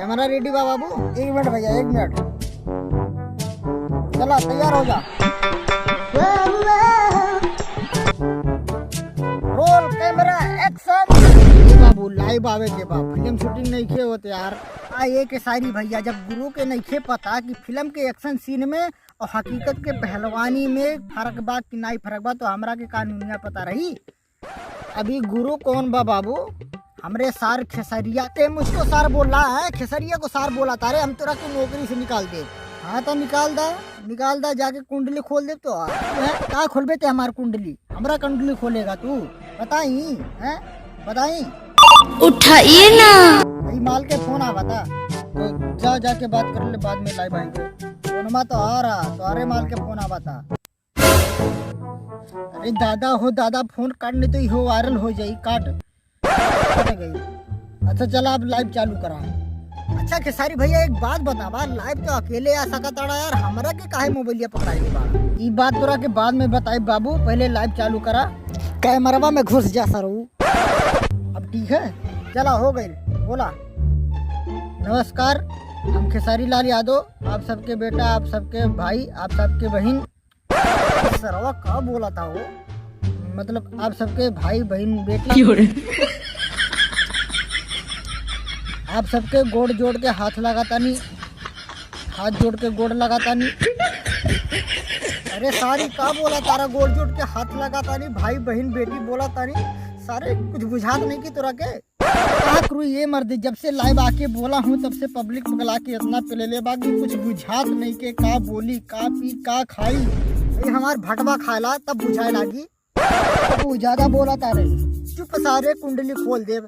Camera ready बा बाबू। 1 minute भैया, 1 minute. चला तैयार हो जा। Roll camera action. बाबू लाइव आवे के बाद फिल्म शूटिंग नहीं खे होते यार। ये के सारी भैया जब गुरु के नहीं खे पता कि फिल्म के एक्शन सीन में और हकीकत के पहलवानी में फर्क बा कि नहीं फर्क बा, तो हमरा के कानूनिया पता रही। अभी गुरु कौन बा बाबू? हमरे सार खेसरिया। ते मुझको सार बोल रहा है, खेसरिया को सार बोला तारे। हम तोरा की नौकरी से निकाल दे। हाँ तो निकाल दा जाके कुंडली खोल दे। तो क्या खोलबे ते हमार कुंडली? हमरा कुंडली खोलेगा तू? बताई हैं, बताई। उठाइए ना भाई माल के फोन आ बता, तो जा जाके बात कर ले, बाद में लाइव आएंगे। फोनमा तो आ रहा, तो अरे माल के फोन आ बता। अरे दादा हो दादा, फोन काटने तो यो वायरल हो जाई। काट गई। अच्छा चला अब लाइव चालू करा। अच्छा खेसारी भैया एक बात बतावा, लाइव तो अकेले आ सकत अड़ा यार, हमरा के काहे मोबाइलिया पकड़ाई बा? ई बात तोरा के बाद में बताई बाबू, पहले लाइव चालू करा। कैमरावा में घुस जा सरू। अब ठीक है, चला हो गई। बोला नमस्कार, हम खेसारी लाल यादव, आप सबके बेटा, आप सबके भाई, आप सबके बहन। सरवा का बोला था वो? मतलब आप सबके भाई बहन बेटी, आप सबके गोड़ जोड़ के हाथ लगाता नहीं, हाथ जोड़ के गोड़ लगाता नहीं। अरे सारी का बोला तारा? गोड़ जोड़ के हाथ लगाता नहीं, भाई बहन बेटी बोला तारी। सारे कुछ बुझात नहीं की तोरा के? करू ये मर्द, जब से लाइव आके बोला हूँ तब से पब्लिक पगला के इतना पिले ले बाकी कुछ बुझात नहीं के का बोली का पी का खाई। ये हमार भटवा खाला तब बुझाए लागी। तू ज्यादा बोला तारे, चुप सारे कुंडली खोल दे।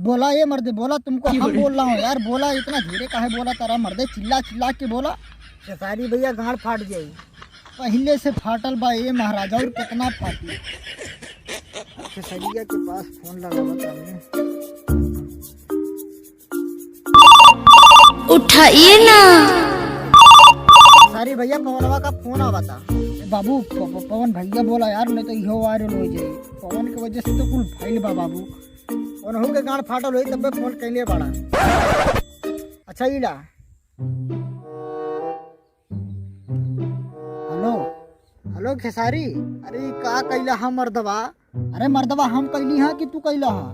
बोला ये मर्दे, बोला तुमको हम बोल रहा हूँ यार। बोला इतना धीरे काहे बोला तारा मर्दे? चिल्ला चिल्ला के बोला। खेसारी भैया गाड़ फाट जाई। पहले से फाटल बा ये महाराजा, और कितना फाटी। खेसरिया के पास फोन लगा बताने। उठाइए ना। सारी भैया पवनवा का फोन आ बता। बाबू पवन भैया बोला यार, नहीं तो यो वायरल हो जाए। पवन की वजह से तो कुल फैल बा बाबू। उन्हों के गाड़ फाटल हुई तब फोन कैले बड़ा। अच्छा इला हेलो हेलो खेसारी। अरे का कैला हम मर्दवा? अरे मर्दवा हम कैली हाँ कि तू कैला हा?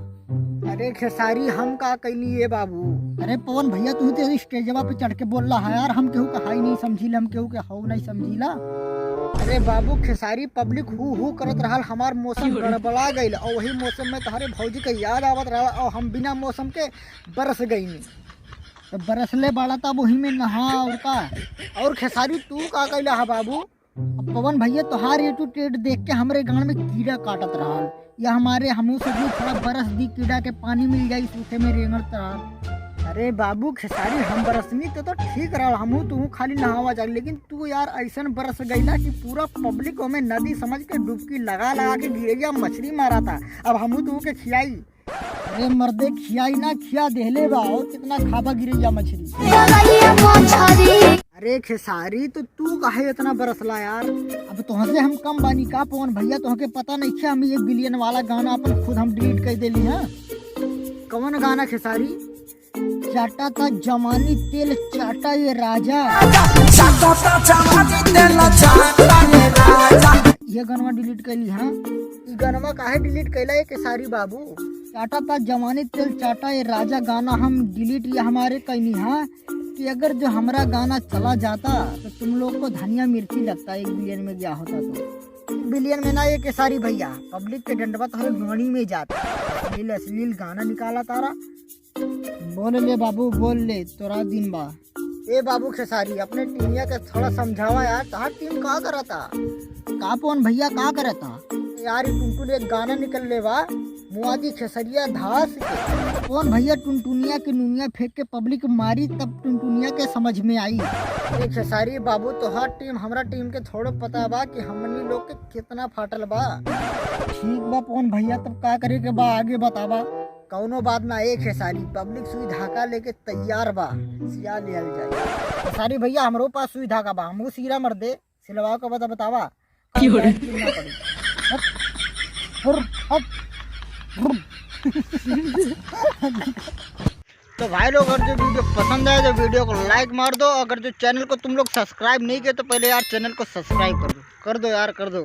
अरे खेसारी हम का कैली ये बाबू? अरे पवन भैया तू तो स्टेजवा पे चढ़ के बोल रहा है यार, हम केहू का हाई नहीं समझीला, हम केहू के हाउ नहीं समझीला। अरे बाबू खेसारी पब्लिक हु करत रहा, हमार मौसम गड़बड़ा गई और वही मौसम में तुम्हारे भौजी के याद आवत रहा और हम बिना मौसम के बरस गई नहीं। तो बरसले बाड़ा तब वही में नहा और का। और खेसारी तू का कैला है बाबू? पवन भैया तोहार ये टू टेट देख के हमरे गांव में कीड़ा काटत रहा, या हमारे हमू से भी थोड़ा बरस दी कीड़ा के पानी मिल जाई सूखे में रेंगत रहा। अरे बाबू खेसारी हम बरसनी तो ठीक रहा, हमू तू खाली नहावा जा, लेकिन तू यार ऐसा बरस गईला कि पूरा पब्लिक में नदी समझ के डुबकी लगा लगा के गिरैया मछली मारा था। अब हमू तू के खियाई। अरे मर्दे खियाई ना खिया देहले बा, और कितना खाबा गिरैया मछली। अरे खेसारी तो तू काहे इतना बरसला यार? अब तुहसे हम कम बानी का पवन भैया? तुहके पता नहीं क्या हम 1 बिलियन वाला गाना अपन खुद हम डिलीट कर देली हैं। कौन गाना खेसारी? चाटा था जमानी तेल चाटा ये राजा। ये गाना डिलीट कर ली हाँ? ये गाना काहे डिलीट कैला ये खेसारी बाबू? चाटा था जमानी तेल चाटा ये राजा गाना हम डिलीट ये हमारे कैनी हाँ, कि अगर जो हमारा गाना चला जाता तो तुम लोग को धनिया मिर्ची लगता 1 बिलियन में गया होता। तो बिलियन में ना ये केसारी भैया, पब्लिक के डंडवा तो गाड़ी में जाता। अश्लील गाना निकाला तारा। बोल ले बाबू बोल ले, तोरा दिन बा। ए बाबू खेसारी अपने टीमिया के थोड़ा समझावा यार, तार टीम का करता? का पवन भैया का करता यार? टुनटुन एक गाना निकल ले बा, मुआदी खेसरिया धास के। पवन भैया टुनटुनिया के नुनिया फेंक के पब्लिक मारी, तब टुनटुनिया के समझ में आई। ए खेसारी बाबू तोहार टीम हमरा टीम के थोड़ा पता बा कि हमनी लोग के कितना फाटल बा। ठीक बा पवन भैया, तब का करे के बा आगे बतावा। कौनो बात ना एक खेसारी, पब्लिक सुई धाका लेके तैयार बा, सिया ले जाए। खेसारी भैया हमरो पास सुई धाका बा, हमू सीरा मर दे सिलवा को बतावा। तो भाई लोग अगर जो वीडियो पसंद आए तो वीडियो को लाइक मार दो। अगर जो चैनल को तुम लोग सब्सक्राइब नहीं किए तो पहले यार चैनल को सब्सक्राइब कर दो यार, कर दो।